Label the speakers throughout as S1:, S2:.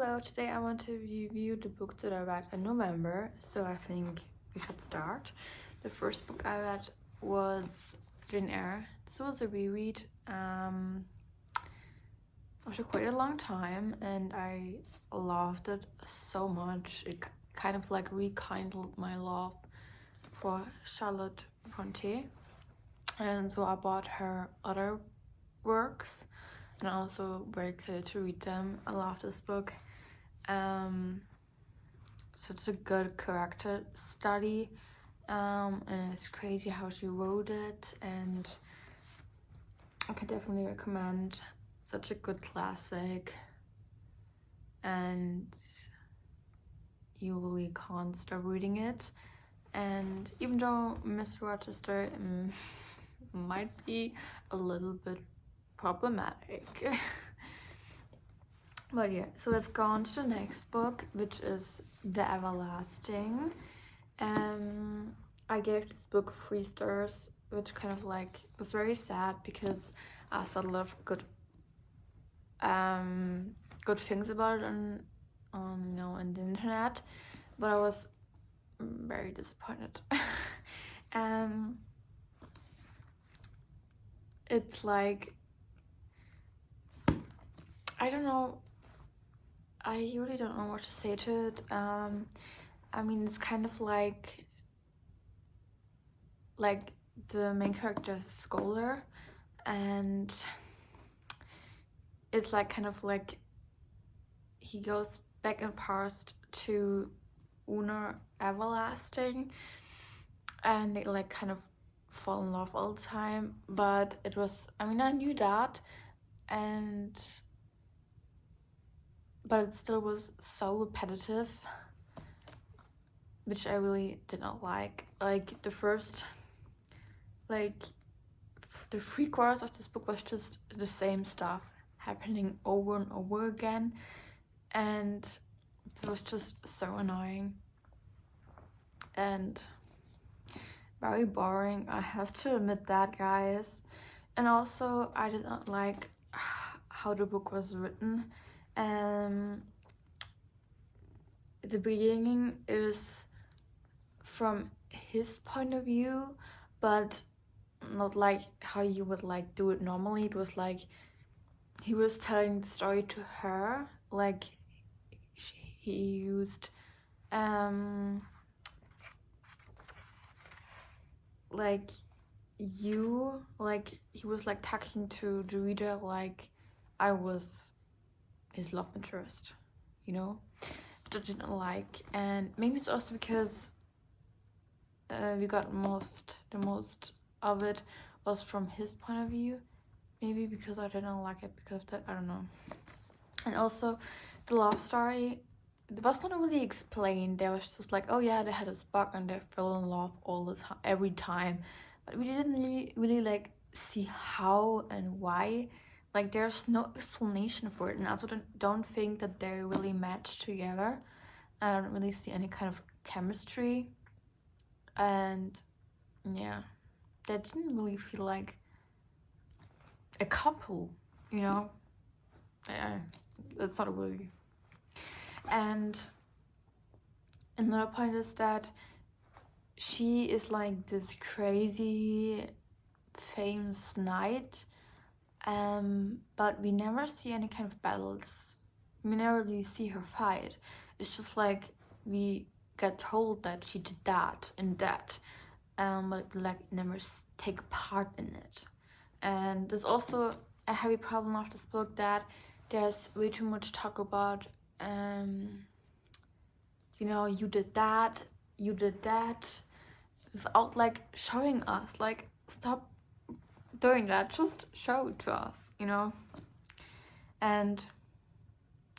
S1: Hello, today I want to review the book that I read in November, so I think we should start. The first book I read was Eyre. This was a reread after quite a long time, and I loved it so much. It kind of like rekindled my love for Charlotte Brontë, and so I bought her other works, and I'm also very excited to read them. I love this book. Such a good character study, and it's crazy how she wrote it, and I can definitely recommend. Such a good classic, and you really can't stop reading it. And even though Mr. Rochester might be a little bit problematic. But yeah, so let's go on to the next book, which is The Everlasting. I gave this book 3 stars, which kind of like was very sad because I saw a lot of good things about it on the internet, but I was very disappointed. It's like, I don't know, I really don't know what to say to it. I mean, it's kind of like the main character is a scholar, and it's like kind of like he goes back in past to Una Everlasting, and they like kind of fall in love all the time. But it was, I mean, I knew that, but it still was so repetitive, which I really did not like. Like the first, like the 3/4 of this book was just the same stuff happening over and over again, and it was just so annoying and very boring. I have to admit that, guys. And also, I did not like how the book was written. The beginning is from his point of view, but not like how you would like do it normally. It was like he was telling the story to her, like he used like he was like talking to the reader like I was his love interest, you know, which I didn't like. And maybe it's also because we got the most of it was from his point of view. Maybe because I didn't like it because of that, I don't know. And also the love story, it was not really explained. There was just like, oh yeah, they had a spark and they fell in love all the time, every time, but we didn't really like see how and why. Like there's no explanation for it, and I also don't think that they really match together. I don't really see any kind of chemistry, and yeah, that didn't really feel like a couple, you know. That's not really. And another point is that she is like this crazy famous knight, but we never see any kind of battles. We never really see her fight. It's just like we get told that she did that and that, but we like never take part in it. And there's also a heavy problem of this book that there's way too much talk about you know, you did that, without like showing us. Like, stop doing that, just show it to us, you know. And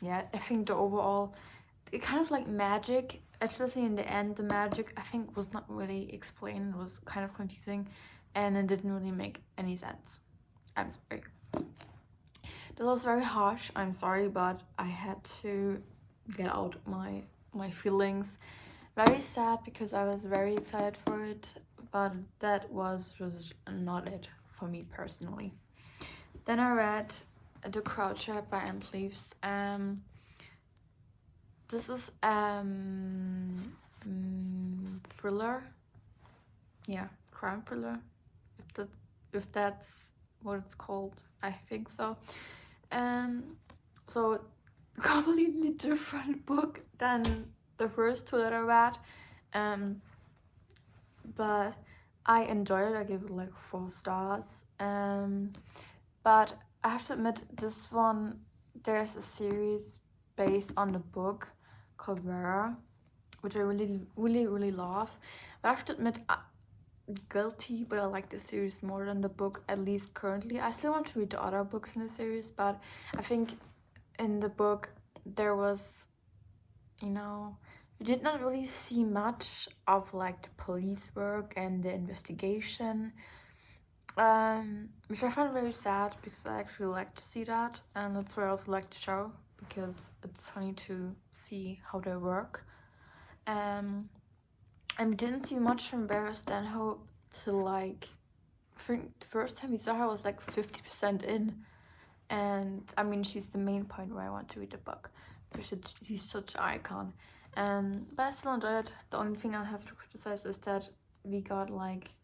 S1: yeah, I think the overall, it kind of like magic, especially in the end, the magic I think was not really explained. It was kind of confusing, and it didn't really make any sense. I'm sorry. This was very harsh, I'm sorry, but I had to get out my feelings. Very sad because I was very excited for it, but that was just not it for me personally. Then I read The Croucher by Ann Cleeves. this is thriller. Yeah, crime thriller. If that's what it's called, I think so. So completely different book than the first two that I read. But I enjoyed it. I gave it like 4 stars. But I have to admit, this one, there's a series based on the book called Eyre, which I really love. But I have to admit, guilty, but I like the series more than the book, at least currently. I still want to read the other books in the series, but I think in the book there was, you know, you did not really see much of like the police work and the investigation, which I find very sad because I actually like to see that, and that's why I also like the show, because it's funny to see how they work. I didn't see much from Barry Stanhope till like, I think the first time we saw her was like 50% in, and I mean she's the main point where I want to read the book because she's such an icon. But I still enjoyed it. The only thing I have to criticize is that we got like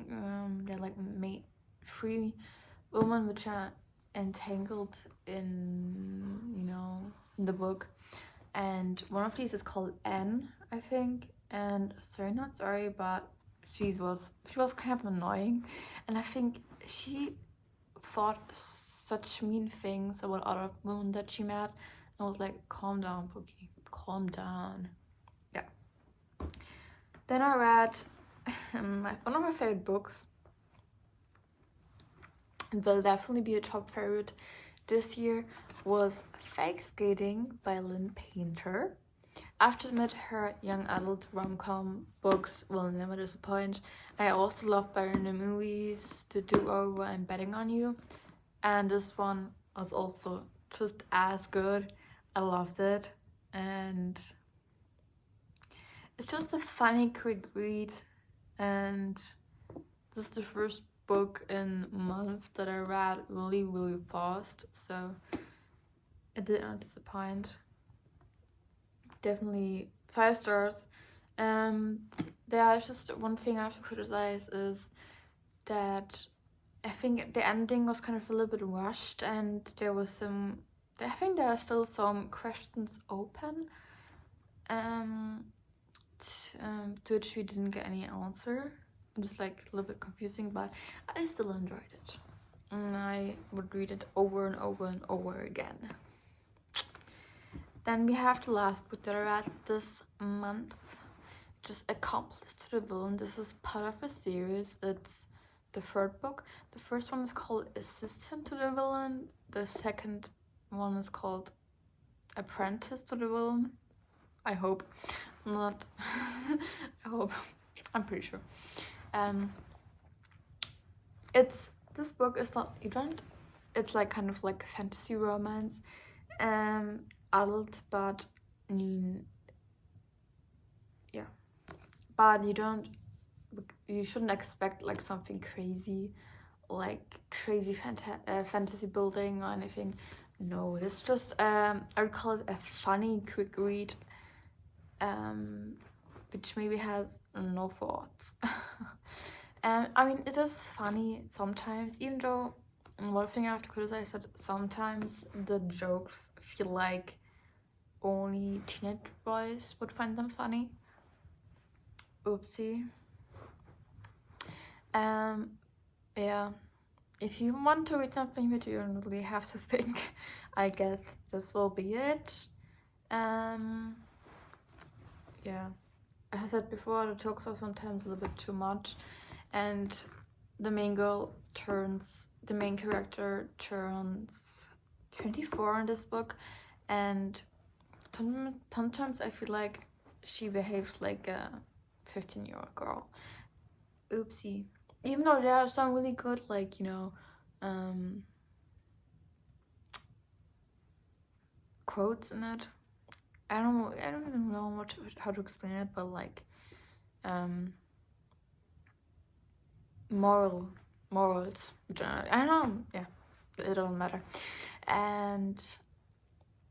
S1: they're like 3 women which are entangled in, you know, in the book, and one of these is called Ann, I think. And sorry, but she was kind of annoying, and I think she thought such mean things about other women that she met. I was like, calm down, Pookie, calm down. Yeah. Then I read one of my favorite books. It will definitely be a top favorite this year, was Fake Skating by Lynn Painter. I have to admit, her young adult rom-com books will never disappoint. I also love better than the movies, The Do-Over, and Betting on You. And this one was also just as good. I loved it. And it's just a funny, quick read. And this is the first book in a month that I read really fast. So it did not disappoint. Definitely 5 stars. There is just one thing I have to criticize, is that I think the ending was kind of a little bit rushed, and there was I think there are still some questions open, to which we didn't get any answer. Just like a little bit confusing, but I still enjoyed it, and I would read it over and over again. Then we have the last book that I read this month, just Accomplice to the Villain. This is part of a series. It's the 3rd book. The first one is called Assistant to the Villain. The second one is called Apprentice to the Villain. I hope. Not. I hope. I'm pretty sure. This book is not, it's like kind of like fantasy romance. Adult, but yeah, but you shouldn't expect like something crazy, like crazy fantasy building or anything. No, it's just I would call it a funny quick read, which maybe has no thoughts. I mean, it is funny sometimes, even though one thing I have to criticize is that sometimes the jokes feel like only teenage boys would find them funny. Oopsie. Yeah. If you want to read something that you don't really have to think, I guess this will be it. Yeah. As I said before, the jokes are sometimes a little bit too much, and the main character turns 24 in this book, and sometimes I feel like she behaves like a 15-year-old girl. Oopsie. Even though there are some really good, like, you know, quotes in it. I don't even know how to explain it, but like morals. I don't know. Yeah, it doesn't matter. And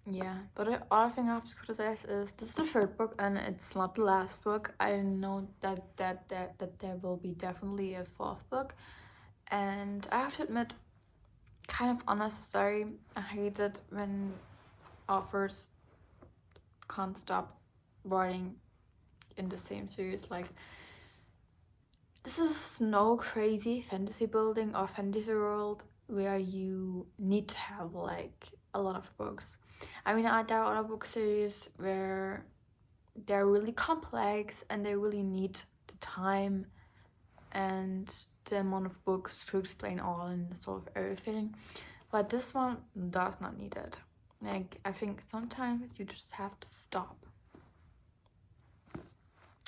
S1: yeah, but the other thing I have to criticize is this is the third book and it's not the last book. I know that there will be definitely a fourth book, and I have to admit, kind of unnecessary. I hate it when authors can't stop writing in the same series. Like, this is no crazy fantasy building or fantasy world where you need to have like a lot of books. I mean, there are other book series where they're really complex and they really need the time and the amount of books to explain all and sort of everything. But this one does not need it. Like, I think sometimes you just have to stop.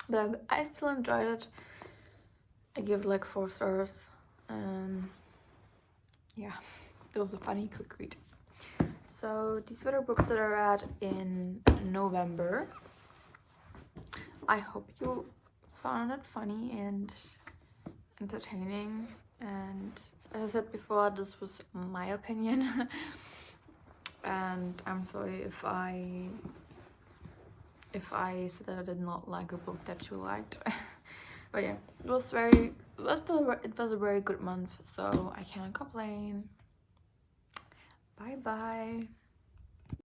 S1: But I still enjoyed it. I give it like 4 stars. Yeah, it was a funny quick read. So these were the books that I read in November. I hope you found it funny and entertaining. And as I said before, this was my opinion. And I'm sorry if I said that I did not like a book that you liked. But yeah, it was a very good month, so I cannot complain. Bye bye.